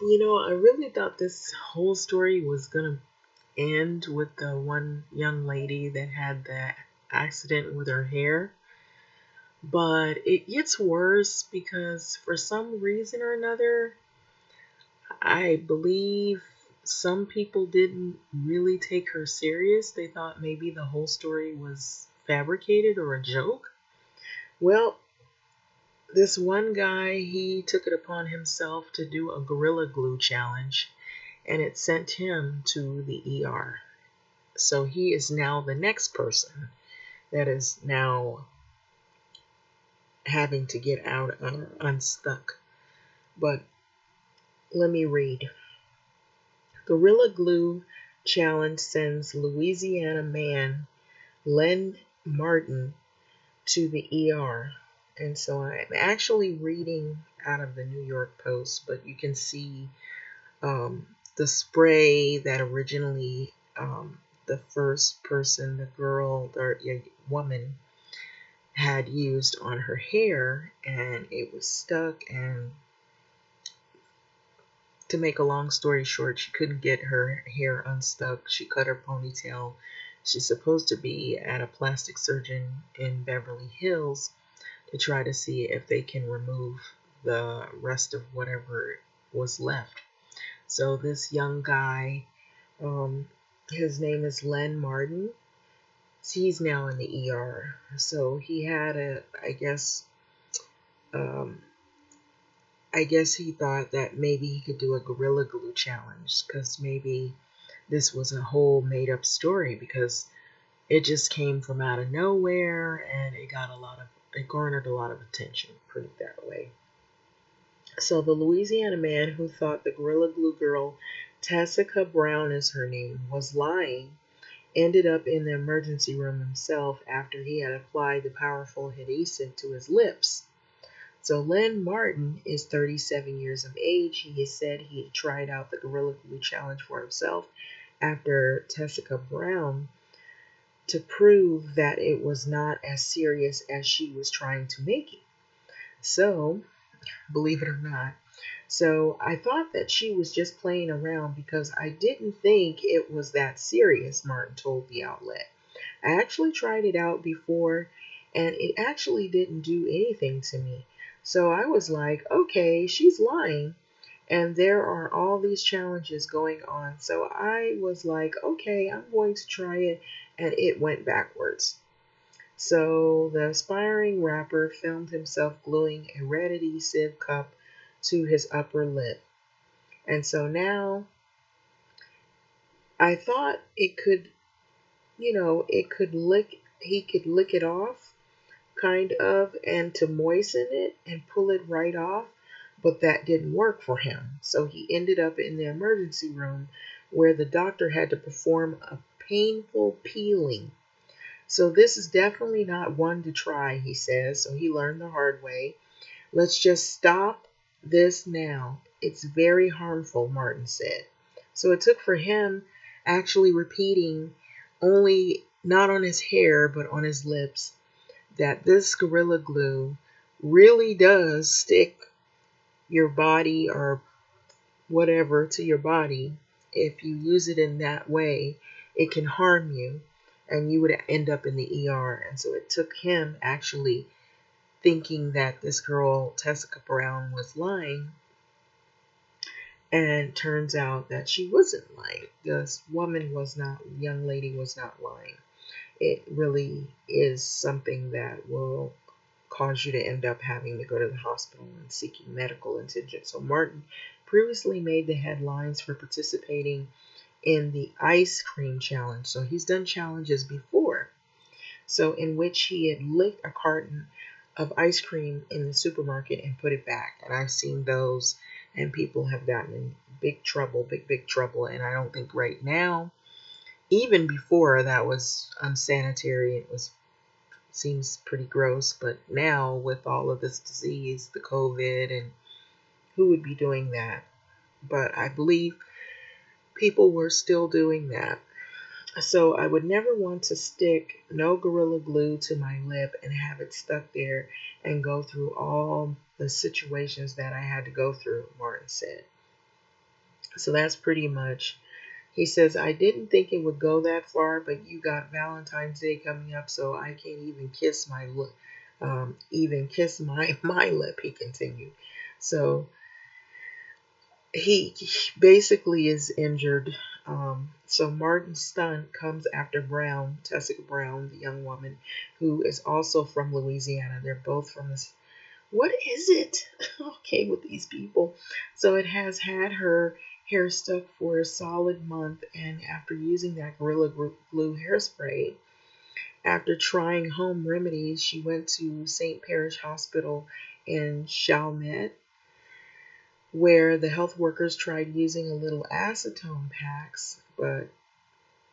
I really thought this whole story was gonna end with the one young lady that had the accident with her hair. But it gets worse because for some reason or another, I believe some people didn't really take her serious. They thought maybe the whole story was fabricated or a joke. Well, this one guy, he took it upon himself to do a gorilla glue challenge, and it sent him to the ER. So he is now the next person that is now having to get out unstuck. But let me read. Gorilla Glue Challenge sends Louisiana man Len Martin to the ER. And so I'm actually reading out of the New York Post, but you can see the spray that originally the first person, the girl, the woman, had used on her hair, and it was stuck. And to make a long story short, she couldn't get her hair unstuck. She cut her ponytail. She's supposed to be at a plastic surgeon in Beverly Hills to try to see if they can remove the rest of whatever was left. So this young guy, um, his name is Len Martin. He's now in the ER. So he had um, I guess he thought that maybe he could do a gorilla glue challenge because maybe this was a whole made up story because it just came from out of nowhere and it garnered a lot of attention, put it that way. So the Louisiana man who thought the gorilla glue girl, Tessica Brown is her name, was lying, ended up in the emergency room himself after he had applied the powerful adhesive to his lips. So Len Martin is 37 years of age. He has said he had tried out the Gorilla Glue Challenge for himself after Tessica Brown to prove that it was not as serious as she was trying to make it. So, believe it or not, so I thought that she was just playing around because I didn't think it was that serious, Martin told the outlet. I actually tried it out before and it actually didn't do anything to me. So I was like, okay, she's lying. And there are all these challenges going on. So I was like, okay, I'm going to try it. And it went backwards. So the aspiring rapper filmed himself gluing a red adhesive cup to his upper lip. And so now I thought it could, it could he could lick it off kind of, and to moisten it and pull it right off, but that didn't work for him. So he ended up in the emergency room where the doctor had to perform a painful peeling. So this is definitely not one to try, he says. So he learned the hard way. Let's just stop this now. It's very harmful, Martin said. So it took for him actually repeating, only not on his hair, but on his lips, that this Gorilla Glue really does stick your body or whatever to your body. If you use it in that way, it can harm you and you would end up in the ER. And so it took him actually thinking that this girl, Tessica Brown, was lying. And turns out that she wasn't lying. This young lady was not lying. It really is something that will cause you to end up having to go to the hospital and seeking medical attention. So Martin previously made the headlines for participating in the ice cream challenge. So he's done challenges before. So in which he had licked a carton of ice cream in the supermarket and put it back. And I've seen those and people have gotten in big trouble, big trouble. And I don't think right now, even before that was unsanitary, it was seems pretty gross, but now with all of this disease, the COVID, and who would be doing that? But I believe people were still doing that. So I would never want to stick no Gorilla Glue to my lip and have it stuck there and go through all the situations that I had to go through, Martin said. So that's pretty much. He says, I didn't think it would go that far, but you got Valentine's Day coming up, so I can't even kiss my lip. Even kiss my lip, he continued. So he basically is injured. So Martin's stunt comes after Brown, Tessica Brown, the young woman, who is also from Louisiana. They're both from this. What is it? Okay, with these people. So it has had her hair stuck for a solid month, and after using that Gorilla Glue hairspray, after trying home remedies, she went to St. Parish Hospital in Chalmette, where the health workers tried using a little acetone packs, but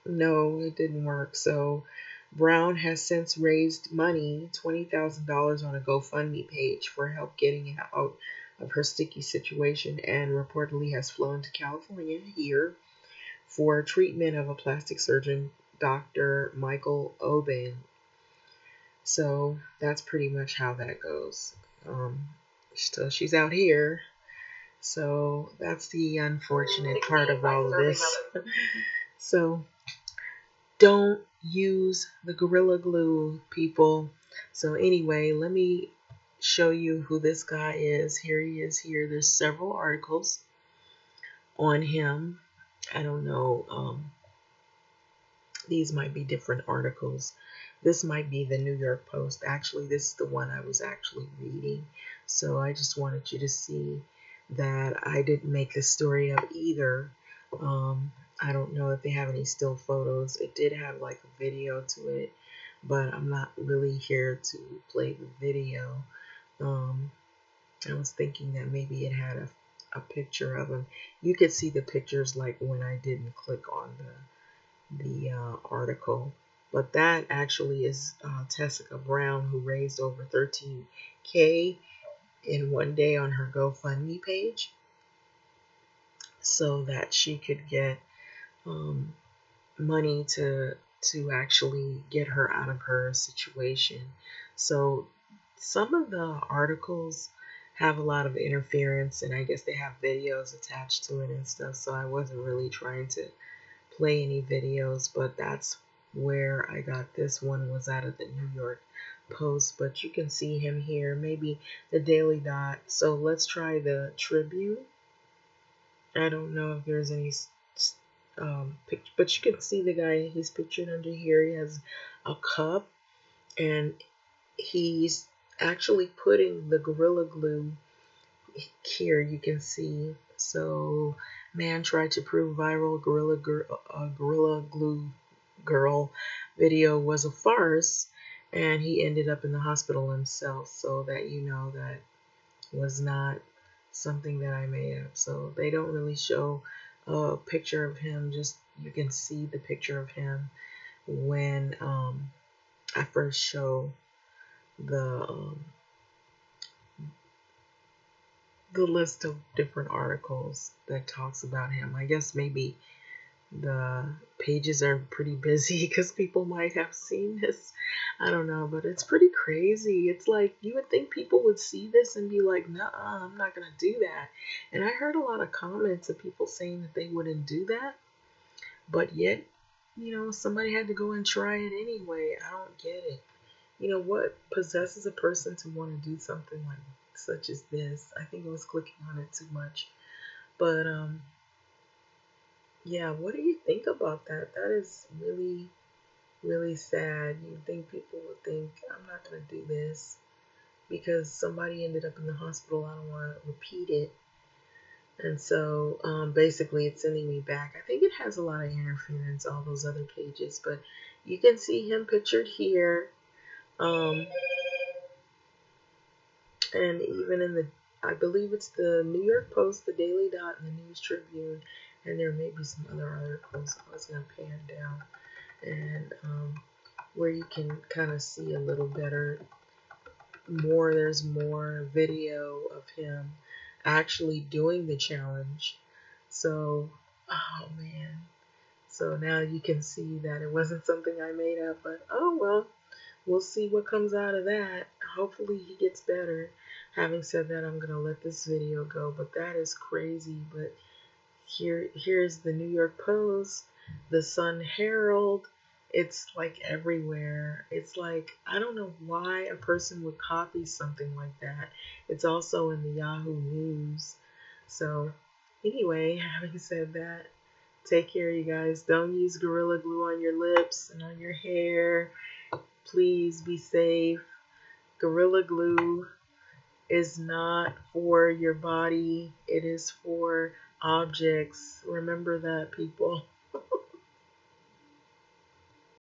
no, it didn't work. So Brown has since raised money, $20,000 on a GoFundMe page for help getting out of her sticky situation, and reportedly has flown to California here for treatment of a plastic surgeon, Dr. Michael Oben. So that's pretty much how that goes. So she's out here. So that's the unfortunate part of all of this. So don't use the Gorilla Glue, people. So anyway, let me show you who this guy is. Here he is here. There's several articles on him. I don't know. These might be different articles. This might be the New York Post. Actually, this is the one I was actually reading. So I just wanted you to see that I didn't make this story up either. I don't know if they have any still photos. It did have like a video to it, but I'm not really here to play the video. I was thinking that maybe it had a picture of him. You could see the pictures like when I didn't click on the article. But that actually is Tessica Brown, who raised over $13K in one day on her GoFundMe page so that she could get money to actually get her out of her situation. So some of the articles have a lot of interference, and I guess they have videos attached to it and stuff, so I wasn't really trying to play any videos, but that's where I got this one, was out of the New York Post. But you can see him here, maybe the Daily Dot. So let's try the Tribune. I don't know if there's any picture, but you can see the guy. He's pictured under here. He has a cup, and he's actually putting the Gorilla Glue here. You can see. So, man tried to prove viral Gorilla Glue girl video was a farce, and he ended up in the hospital himself. So that you know that was not something that I made up. So they don't really show a picture of him. Just you can see the picture of him when I first show the list of different articles that talks about him. I guess maybe the pages are pretty busy because people might have seen this. I don't know, but it's pretty crazy. It's like you would think people would see this and be like, "Nah, I'm not gonna do that." And I heard a lot of comments of people saying that they wouldn't do that, but yet, somebody had to go and try it anyway. I don't get it. What possesses a person to want to do something like such as this? I think it was clicking on it too much. But yeah, what do you think about that? That is really, really sad. You'd think people would think, I'm not going to do this because somebody ended up in the hospital. I don't want to repeat it. And so basically it's sending me back. I think it has a lot of interference, all those other pages, but you can see him pictured here. And even in I believe it's the New York Post, the Daily Dot, and the News Tribune, and there may be some other articles. I was going to pan down and where you can kind of see a little better, there's more video of him actually doing the challenge. So, oh man. So now you can see that it wasn't something I made up, but oh well. We'll see what comes out of that. Hopefully he gets better. Having said that, I'm going to let this video go, but that is crazy. But Here's the New York Post, the Sun Herald. It's like everywhere. It's like I don't know why a person would copy something like that. It's also in the Yahoo News. So anyway, having said that, take care, you guys. Don't use Gorilla Glue on your lips and on your hair. Please be safe. Gorilla Glue is not for your body, it is for objects. Remember that, people.